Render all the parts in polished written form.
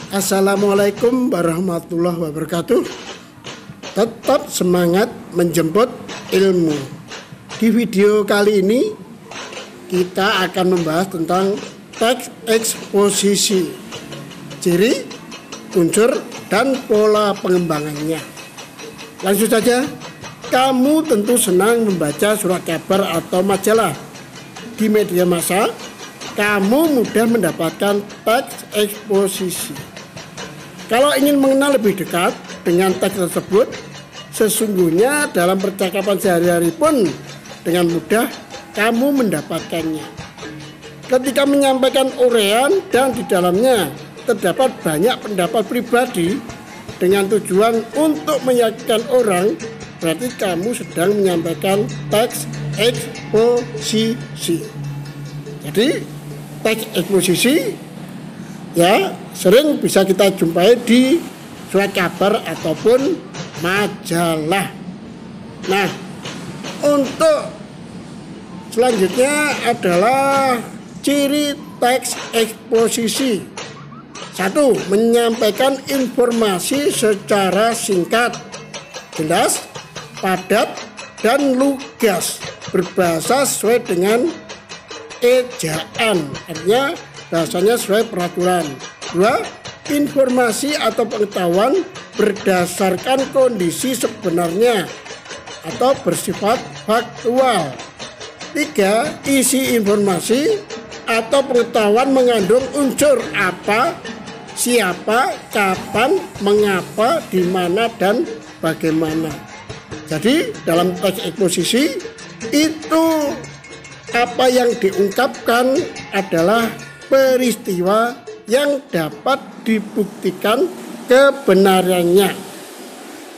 Assalamualaikum warahmatullahi wabarakatuh. Tetap semangat menjemput ilmu. Di video kali ini kita akan membahas tentang teks eksposisi, ciri, unsur, dan pola pengembangannya. Langsung saja, kamu tentu senang membaca surat kabar atau majalah. Di media massa, kamu mudah mendapatkan teks eksposisi. Kalau ingin mengenal lebih dekat dengan teks tersebut, sesungguhnya dalam percakapan sehari-hari pun dengan mudah kamu mendapatkannya. Ketika menyampaikan uraian dan di dalamnya terdapat banyak pendapat pribadi dengan tujuan untuk meyakinkan orang, berarti kamu sedang menyampaikan teks eksposisi. Jadi teks eksposisi ya sering bisa kita jumpai di surat kabar ataupun majalah. Nah, untuk selanjutnya adalah ciri teks eksposisi. 1. Menyampaikan informasi secara singkat, jelas, padat, dan lugas, berbahasa sesuai dengan ejaan, artinya bahasanya sesuai peraturan. 2. Informasi atau pengetahuan berdasarkan kondisi sebenarnya atau bersifat faktual. 3. Isi informasi atau pengetahuan mengandung unsur apa, siapa, kapan, mengapa, di mana, dan bagaimana. Jadi dalam teks eksposisi itu apa yang diungkapkan adalah peristiwa yang dapat dibuktikan kebenarannya,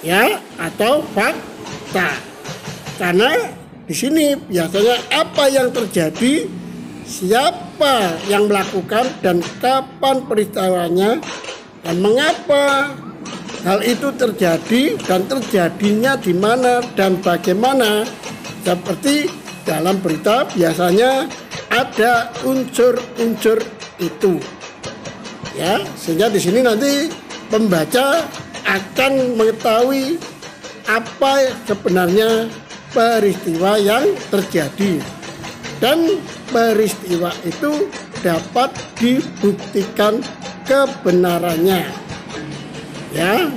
ya, atau fakta. Karena di sini biasanya apa yang terjadi, siapa yang melakukan, dan kapan peristiwanya, dan mengapa hal itu terjadi, dan terjadinya di mana dan bagaimana. Seperti dalam berita biasanya ada unsur-unsur itu, ya, sehingga di sini nanti pembaca akan mengetahui apa sebenarnya peristiwa yang terjadi, dan peristiwa itu dapat dibuktikan kebenarannya, ya.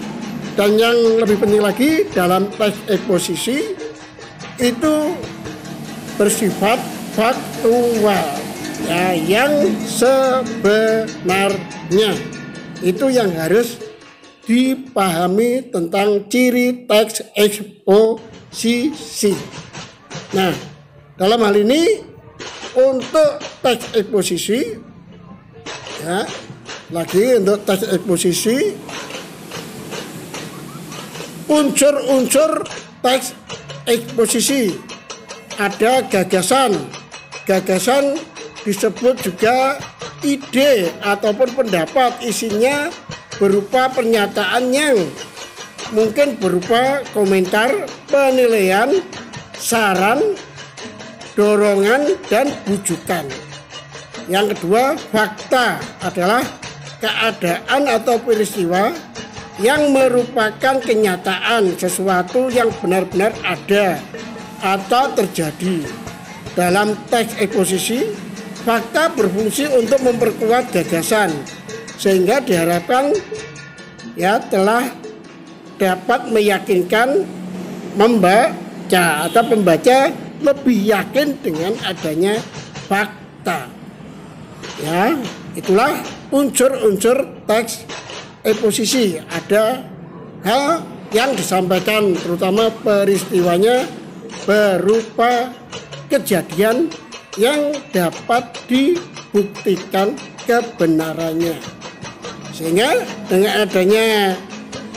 Dan yang lebih penting lagi, dalam teks eksposisi itu bersifat faktual, ya, yang sebenarnya. Itu yang harus dipahami tentang ciri teks eksposisi. Nah, dalam hal ini untuk teks eksposisi, ya, lagi untuk teks eksposisi, unsur-unsur teks eksposisi ada gagasan. Gagasan disebut juga ide ataupun pendapat. Isinya berupa pernyataan yang mungkin berupa komentar, penilaian, saran, dorongan, dan bujukan. Yang kedua, fakta adalah keadaan atau peristiwa yang merupakan kenyataan, sesuatu yang benar-benar ada atau terjadi. Dalam teks eksposisi, fakta berfungsi untuk memperkuat gagasan, sehingga diharapkan, ya, telah dapat meyakinkan membaca atau pembaca lebih yakin dengan adanya fakta. Ya, itulah unsur-unsur teks eksposisi. Ada hal yang disampaikan, terutama peristiwanya berupa kejadian yang dapat dibuktikan kebenarannya. Sehingga dengan adanya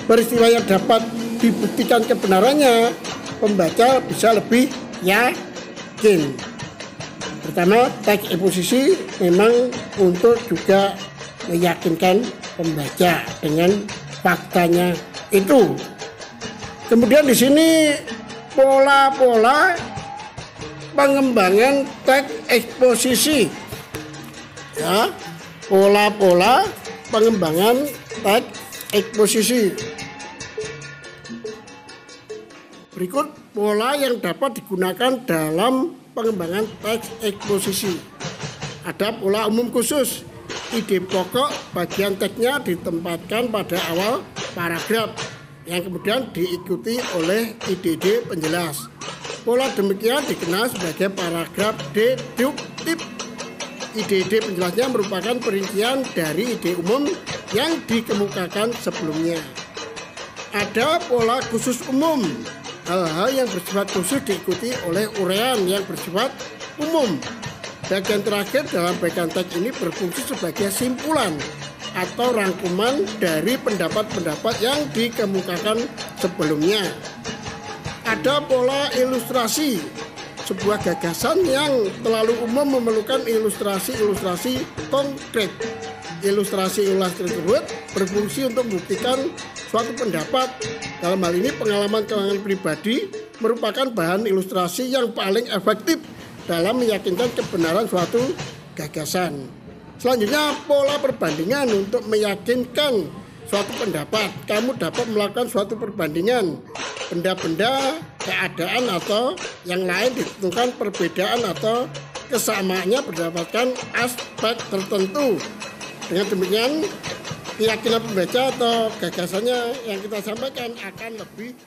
peristiwa yang dapat dibuktikan kebenarannya, pembaca bisa lebih yakin. Pertama, teks eksposisi memang untuk juga meyakinkan pembaca dengan faktanya itu. Kemudian di sini pola-pola pengembangan teks eksposisi, ya, pola-pola pengembangan teks eksposisi. Berikut pola yang dapat digunakan dalam pengembangan teks eksposisi. Ada pola umum khusus. Ide pokok bagian teksnya ditempatkan pada awal paragraf yang kemudian diikuti oleh ide-ide penjelas. Pola demikian dikenal sebagai paragraf deduktif. Ide-ide penjelasnya merupakan perincian dari ide umum yang dikemukakan sebelumnya. Ada pola khusus umum. Hal-hal yang bersifat khusus diikuti oleh uraian yang bersifat umum. Bagian terakhir dalam bagian teks ini berfungsi sebagai simpulan atau rangkuman dari pendapat-pendapat yang dikemukakan sebelumnya. Ada pola ilustrasi. Sebuah gagasan yang terlalu umum memerlukan ilustrasi-ilustrasi konkret. Ilustrasi-ilustrasi tersebut berfungsi untuk membuktikan suatu pendapat. Dalam hal ini pengalaman pribadi merupakan bahan ilustrasi yang paling efektif dalam meyakinkan kebenaran suatu gagasan. Selanjutnya pola perbandingan. Untuk meyakinkan suatu pendapat, kamu dapat melakukan suatu perbandingan benda-benda, keadaan atau yang lain, ditentukan perbedaan atau kesamaannya berdasarkan aspek tertentu. Dengan demikian keyakinan pembaca atau gagasannya yang kita sampaikan akan lebih